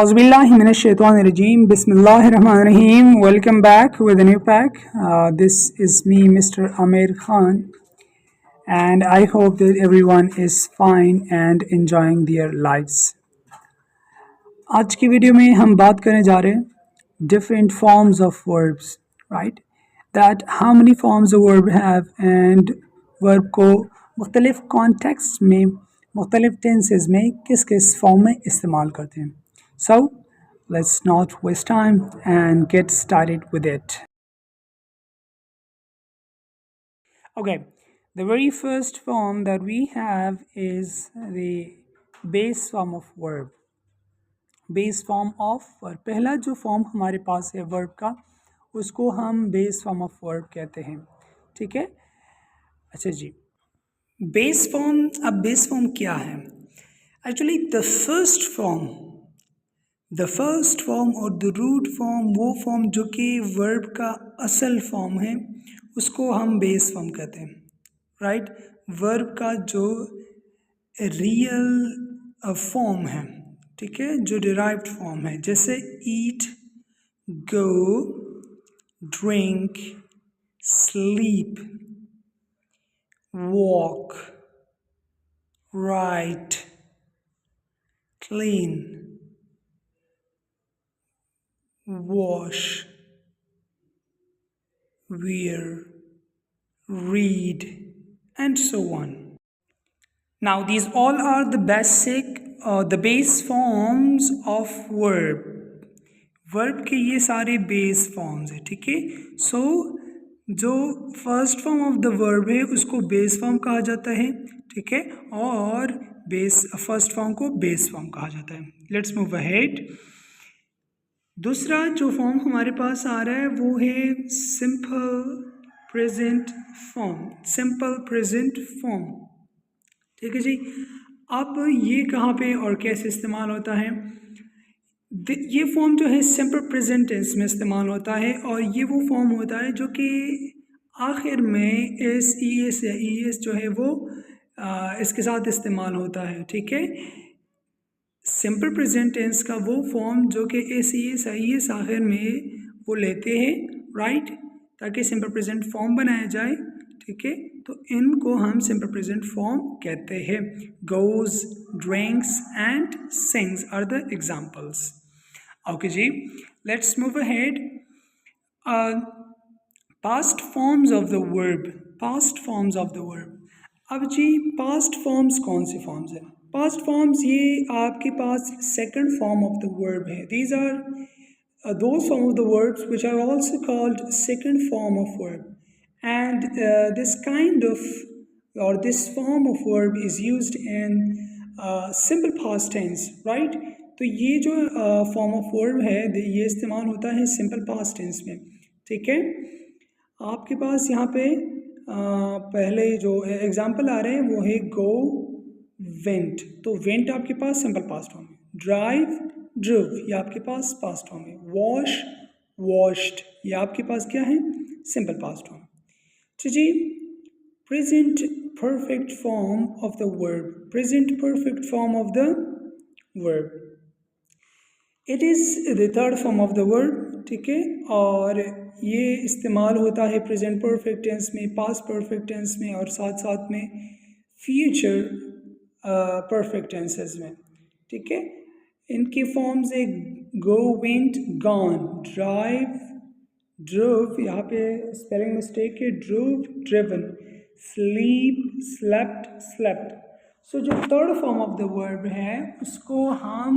Auzubillahiminash-shaytanir-rajeem. Bismillahir-rahmanir-rahim. Welcome back with a new pack. This is me, Mr. Amir Khan, and I hope that everyone is fine and enjoying their lives. आज की video में हम बात करने जा रहे हैं different forms of verbs, right? That how many forms a verb have and verb को मुख्तलिफ context में मुख्तलिफ tenses में किस किस form में इस्तेमाल करते हैं. So let's not waste time and get started with it. Okay, the very first form that we have is the base form of verb. Base form of verb. पहला जो फॉर्म हमारे पास है वर्ब का उसको हम बेस फॉर्म ऑफ वर्ब कहते हैं. ठीक है, अच्छा जी. बेस फॉर्म, अब बेस फॉर्म क्या है? एक्चुअली द फर्स्ट फॉर्म और द रूट फॉर्म, वो फॉर्म जो कि वर्ब का असल फॉर्म है उसको हम बेस फॉर्म कहते हैं. राइट, वर्ब का जो रियल फॉर्म है, ठीक है, जो डिराइव्ड फॉर्म है, जैसे eat, go, drink, sleep, walk, write, clean, wash, wear, read, and so on. Now these all are the base forms of verb. Verb के ये सारे बेस फॉर्म्स है. ठीक है, सो जो first form of the verb है उसको बेस फॉर्म कहा जाता है. ठीक है, और फर्स्ट फॉर्म को बेस फॉर्म कहा जाता है. Let's move ahead. दूसरा जो फॉर्म हमारे पास आ रहा है वो है सिंपल प्रेजेंट फॉर्म. ठीक है जी. अब ये कहाँ पे और कैसे इस्तेमाल होता है? ये फॉर्म जो है सिंपल प्रेजेंट टेंस में इस्तेमाल होता है, और ये वो फॉर्म होता है जो कि आखिर में एस ई एस या ई एस जो है वो इसके साथ इस्तेमाल होता है. ठीक है, सिंपल प्रेजेंट टेंस का वो फॉर्म जो कि एस ई एस या ई एस आखिर में वो लेते हैं, राइट, ताकि सिंपल प्रेजेंट फॉर्म बनाया जाए. ठीक है, तो इनको हम सिंपल प्रेजेंट फॉर्म कहते हैं. Goes, drinks and sings are the examples. Okay जी, let's move ahead. Past forms of the verb. अब जी पास्ट फॉर्म्स कौन से फॉर्म्स हैं? पास्ट फॉर्म्स ये आपके पास second form of the verb है. These are those form of the verbs which are also called second form of verb, and this form of verb is used in simple past tense, right? तो ये जो form of verb है ये इस्तेमाल होता है simple past tense में. ठीक है, आपके पास यहाँ पे पहले जो एग्जाम्पल आ रहे हैं वो है go, went. तो went आपके पास सिंपल पास्ट फॉर्म है. ड्राइव, ड्रिव, ये आपके पास पास्ट फॉर्म है. वॉश, वॉश्ड, ये आपके पास क्या है? Simple past form. तो जी present perfect form of the verb. It is the third form of the verb. ठीक है, और ये इस्तेमाल होता है प्रेजेंट परफेक्ट टेंस में, पास्ट परफेक्ट टेंस में, और साथ साथ में फ्यूचर परफेक्ट टेंसेस में. ठीक है, इनके फॉर्म्स है गो, वेंट, गॉन, ड्राइव, ड्रिव, यहाँ पे स्पेलिंग मिस्टेक है, ड्रिव, ड्रिवन, स्लीप, स्लेप्ट, स्लेप्ट. सो जो third form of the verb है उसको हम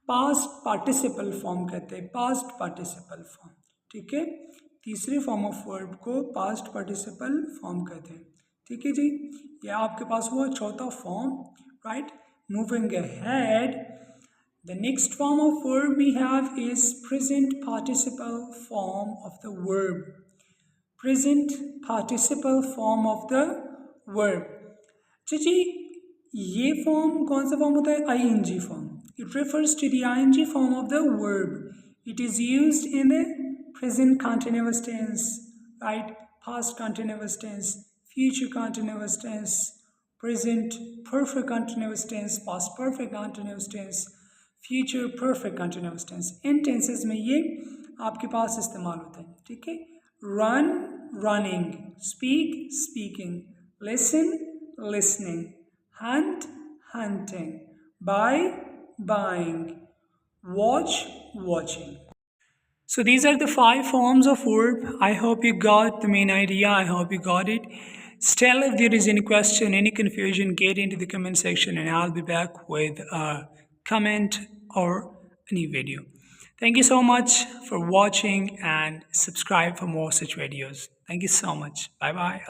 पास्ट पार्टिसिपल फॉर्म कहते हैं. Past participle form. ठीक है, तीसरे फॉर्म ऑफ वर्ब को पास्ट पार्टिसिपल फॉर्म कहते हैं. ठीक है जी, ये आपके पास हुआ चौथा form, right. Moving ahead, the next form of verb we have is present participle form of the verb. Present participle form of the verb. जी ये फॉर्म कौन सा फॉर्म होता है? ing form. It refers to the ing form of the verb. It is used in the present continuous tense, right? Past continuous tense, future continuous tense, present perfect continuous tense, past perfect continuous tense, future perfect continuous tense. इन tenses में ये आपके पास इस्तेमाल होता है, ठीक है। Run running, speak speaking, listen listening, hunt hunting, buy buying, watch watching. So these are the 5 forms of verb. I hope you got the main idea. I hope you got it. Still, if there is any question, any confusion, get into the comment section and I'll be back with a comment or a new video. Thank you so much for watching and subscribe for more such videos. Thank you so much. Bye bye.